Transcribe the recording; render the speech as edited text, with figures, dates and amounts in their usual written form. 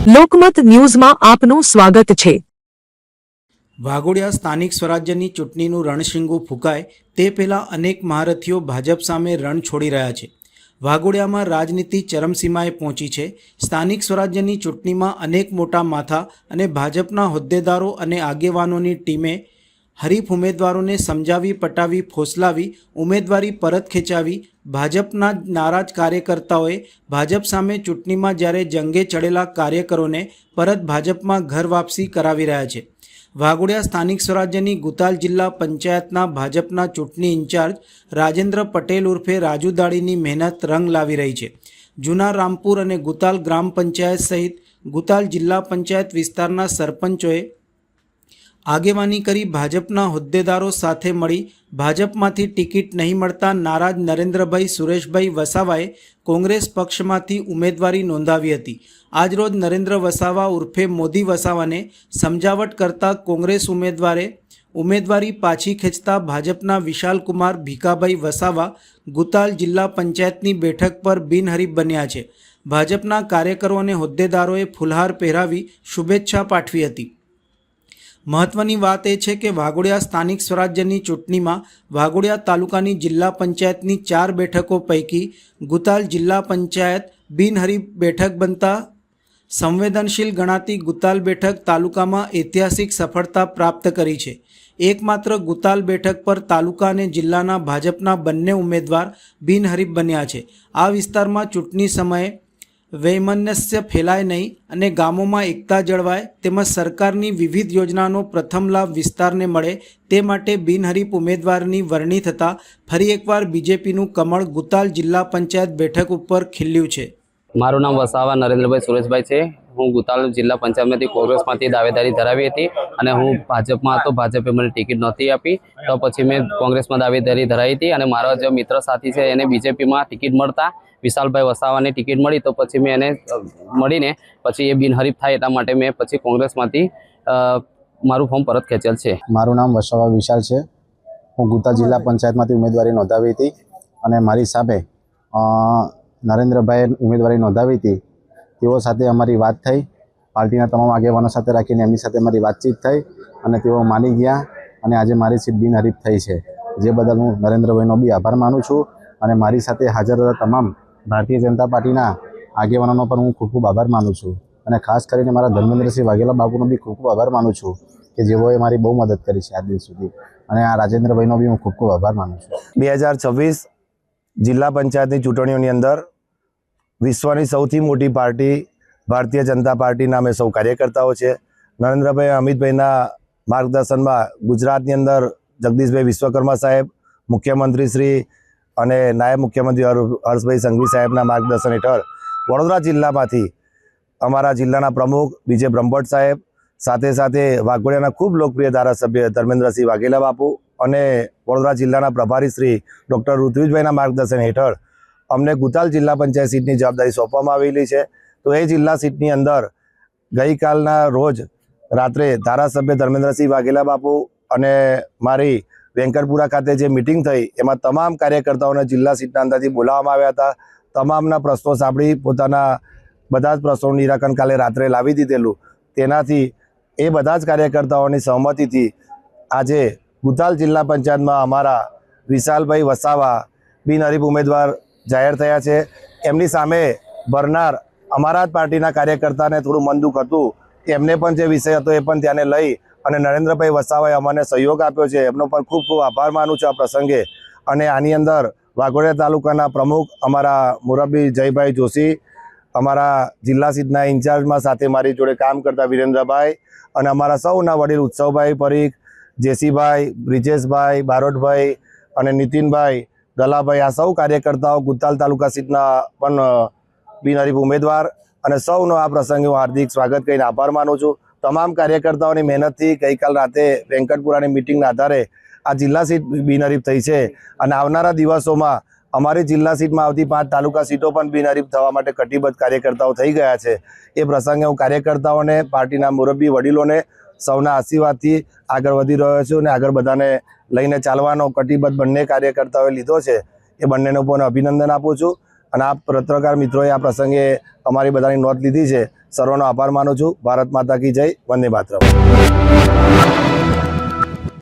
લોકમત ન્યૂઝમાં આપનું સ્વાગત છે। વાઘોડિયા સ્થાનિક સ્વરાજ્યની ચૂંટણીનું રણશીંગું ફૂંકાય તે પહેલાં અનેક મહારથીઓ ભાજપ સામે રણ છોડી રહ્યા છે। વાઘોડિયામાં રાજનીતિ ચરમસીમાએ પહોંચી છે। સ્થાનિક સ્વરાજ્યની ચૂંટણીમાં અનેક મોટા માથા અને ભાજપના હોદ્દેદારો અને આગેવાનોની ટીમે હરીફ ઉમેદવારોને સમજાવી પટાવી ફોસલાવી ઉમેદવારી પરત ખેંચાવી ભાજપના નારાજ કાર્યકર્તાઓએ ભાજપ સામે ચૂંટણીમાં જ્યારે જંગે ચડેલા કાર્યકરોને પરત ભાજપમાં ઘર વાપસી કરાવી રહ્યા છે। વાઘોડિયા સ્થાનિક સ્વરાજ્યની ગુતાલ જિલ્લા પંચાયતના ભાજપના ચૂંટણી ઇન્ચાર્જ રાજેન્દ્ર પટેલ ઉર્ફે રાજુ દાડીની મહેનત રંગ લાવી રહી છે। જૂના રામપુર અને ગુતાલ ગ્રામ પંચાયત સહિત ગુતાલ જિલ્લા પંચાયત વિસ્તારના સરપંચોએ આગેવાની કરી ભાજપના હોદ્દેદારો સાથે મળી ભાજપમાંથી ટિકિટ નહીં મળતા નારાજ નરેન્દ્રભાઈ સુરેશભાઈ વસાવાએ કોંગ્રેસ પક્ષમાંથી ઉમેદવારી નોંધાવી હતી। આજરોજ નરેન્દ્ર વસાવા ઉર્ફે મોદી વસાવાને સમજાવટ કરતા કોંગ્રેસ ઉમેદવારે ઉમેદવારી પાછી ખેંચતા ભાજપના વિશાલકુમાર ભીખાભાઈ વસાવા ગુતાલ જિલ્લા પંચાયતની બેઠક પર બિનહરીફ બન્યા છે। ભાજપના કાર્યકરો અને હોદ્દેદારોએ ફુલહાર પહેરાવી શુભેચ્છા પાઠવી હતી। મહત્વની વાત એ છે કે વાઘોડિયા સ્થાનિક સ્વરાજ્યની ચૂંટણીમાં વાઘોડિયા તાલુકાની જિલ્લા પંચાયતની 4 બેઠકો પૈકી ગુતાલ જિલ્લા પંચાયત બિનહરીફ બેઠક બનતા સંવેદનશીલ ગણાતી ગુતાલ બેઠક તાલુકામાં ઐતિહાસિક સફળતા પ્રાપ્ત કરી છે। એકમાત્ર ગુતાલ બેઠક પર તાલુકા અને જિલ્લાના ભાજપના બંને ઉમેદવાર બિનહરીફ બન્યા છે। આ વિસ્તારમાં ચૂંટણી સમયે વૈમનસ્ય ફેલાય નહીં અને ગામોમાં એકતા જળવાય તેમજ સરકારની વિવિધ યોજનાનો પ્રથમ લાભ વિસ્તારને મળે તે માટે બિનહરીફ ઉમેદવારની વરણી થતાં ફરી એકવાર બીજેપીનું કમળ ગુતાલ જિલ્લા પંચાયત બેઠક ઉપર ખીલ્યું છે। મારું નામ વસાવા નરેન્દ્રભાઈ સુરેશભાઈ છે। હું ગુતાલ જિલ્લા પંચાયતમાંથી કોંગ્રેસમાંથી દાવેદારી ધરાવી હતી અને હું ભાજપમાં હતો। ભાજપે મને ટિકિટ નહોતી આપી તો પછી મેં કોંગ્રેસમાં દાવેદારી ધરાવી હતી અને મારા જે મિત્ર સાથી છે એને બીજેપીમાં ટિકિટ મળતા વિશાલભાઈ વસાવાને ટિકિટ મળી તો પછી મેં એને મળીને પછી એ બિનહરીફ થાય એટલા માટે મેં પછી કોંગ્રેસમાંથી મારું ફોર્મ પરત ખેંચેલ છે। મારું નામ વસાવા વિશાલ છે। હું ગુતાલ જિલ્લા પંચાયતમાંથી ઉમેદવારી નોંધાવી હતી અને મારી સામે નરેન્દ્રભાઈએ ઉમેદવારી નોંધાવી હતી। તેઓ સાથે અમારી વાત થઈ, પાર્ટીના તમામ આગેવાનો સાથે રાખીને એમની સાથે મારી વાતચીત થઈ અને તેઓ માની ગયા અને આજે મારી સીટ બિનહરીફ થઈ છે, જે બદલ હું નરેન્દ્રભાઈનો બી આભાર માનું છું અને મારી સાથે હાજર હતા તમામ ભારતીય જનતા પાર્ટીના આગેવાનોનો પણ હું ખૂબ ખૂબ આભાર માનું છું અને ખાસ કરીને મારા ધર્મેન્દ્રસિંહ વાઘેલા બાબુનો બી ખૂબ ખૂબ આભાર માનું છું કે જેઓએ મારી બહુ મદદ કરી છે આજ દિવસ સુધી અને આ રાજેન્દ્રભાઈનો બી હું ખૂબ ખૂબ આભાર માનું છું। 2026 જિલ્લા પંચાયતની ચૂંટણીઓની અંદર વિશ્વની સૌથી મોટી પાર્ટી ભારતીય જનતા પાર્ટીના અમે સૌ કાર્યકર્તાઓ છે। નરેન્દ્રભાઈ અમિતભાઈના માર્ગદર્શનમાં ગુજરાતની અંદર જગદીશભાઈ વિશ્વકર્મા સાહેબ, મુખ્યમંત્રી શ્રી અને નાયબ મુખ્યમંત્રી હર્ષભાઈ સંઘવી સાહેબના માર્ગદર્શન હેઠળ વડોદરા જિલ્લામાંથી અમારા જિલ્લાના પ્રમુખ બીજે બ્રહ્મભટ્ટ સાહેબ સાથે સાથે વાઘોડિયાના ખૂબ લોકપ્રિય ધારાસભ્ય ધર્મેન્દ્રસિંહ વાઘેલા બાપુ અને વડોદરા જિલ્લાના પ્રભારી શ્રી ડૉક્ટર ઋત્વિજભાઈના માર્ગદર્શન હેઠળ અમને ગુતાલ જિલ્લા પંચાયત સીટની જવાબદારી સોંપવામાં આવેલી છે। તો એ જિલ્લા સીટની અંદર ગઈકાલના રોજ રાત્રે ધારાસભ્ય ધર્મેન્દ્રસિંહ વાઘેલા બાપુ અને મારી વેંકટપુરા ખાતે જે મિટિંગ થઈ એમાં તમામ કાર્યકર્તાઓને જિલ્લા સીટના અંદરથી બોલાવવામાં આવ્યા હતા। તમામના પ્રશ્નો સાંભળી પોતાના બધા જ પ્રશ્નોનું નિરાકરણ કાલે રાત્રે લાવી દીધેલું। તેનાથી એ બધા જ કાર્યકર્તાઓની સહમતિથી આજે ગુતાલ જિલ્લા પંચાયતમાં અમારા વિશાલભાઈ વસાવા બિનહરીફ ઉમેદવાર જાહેર થયા છે। એમની સામે ભરનાર અમારા જ પાર્ટીના કાર્યકર્તાને થોડું મન દુઃખ હતું, એમને પણ જે વિષય હતો એ પણ ધ્યાને લઈ અને નરેન્દ્રભાઈ વસાવાએ અમને સહયોગ આપ્યો છે, એમનો પણ ખૂબ ખૂબ આભાર માનું છું આ પ્રસંગે। અને આની અંદર વાઘોડિયા તાલુકાના પ્રમુખ અમારા મુરબ્બી જયભાઈ જોશી, અમારા જિલ્લા સીટના ઇન્ચાર્જમાં સાથે મારી જોડે કામ કરતા વિરેન્દ્રભાઈ અને અમારા સૌના વડીલ ઉત્સવભાઈ પરીખ, જેસીભાઈ, બ્રિજેશભાઈ, બારોટભાઈ અને નીતિનભાઈ, ગલાભાઈ, આ સૌ કાર્યકર્તાઓ ગુતાલ તાલુકા સીટના પણ બિનહરીફ ઉમેદવાર અને સૌનો આ પ્રસંગે હું હાર્દિક સ્વાગત કરીને આભાર માનું છું। તમામ કાર્યકર્તાઓની મહેનતથી ગઈકાલ રાતે વેંકટપુરાની મિટિંગના આધારે આ જિલ્લા સીટ બિનહરીફ થઈ છે અને આવનારા દિવસોમાં અમારી જિલ્લા સીટમાં આવતી 5 તાલુકા સીટો પણ બિનહરીફ થવા માટે કટિબદ્ધ કાર્યકર્તાઓ થઈ ગયા છે। એ પ્રસંગે હું કાર્યકર્તાઓને, પાર્ટીના મુરબ્બી વડીલોને સૌના આશીર્વાદથી આગળ વધી રહ્યો છું અને આગળ બધાને લઈને ચાલવાનો કટિબદ્ધ બંને કાર્યકર્તાઓએ લીધો છે, એ બંનેને પણ અભિનંદન આપું છું। અને આ પત્રકાર મિત્રોએ આ પ્રસંગે અમારી બધાની નોંધ લીધી છે. સર્વનો આભાર માનું છું. ભારત માતા કી જય. વંદે માતરમ.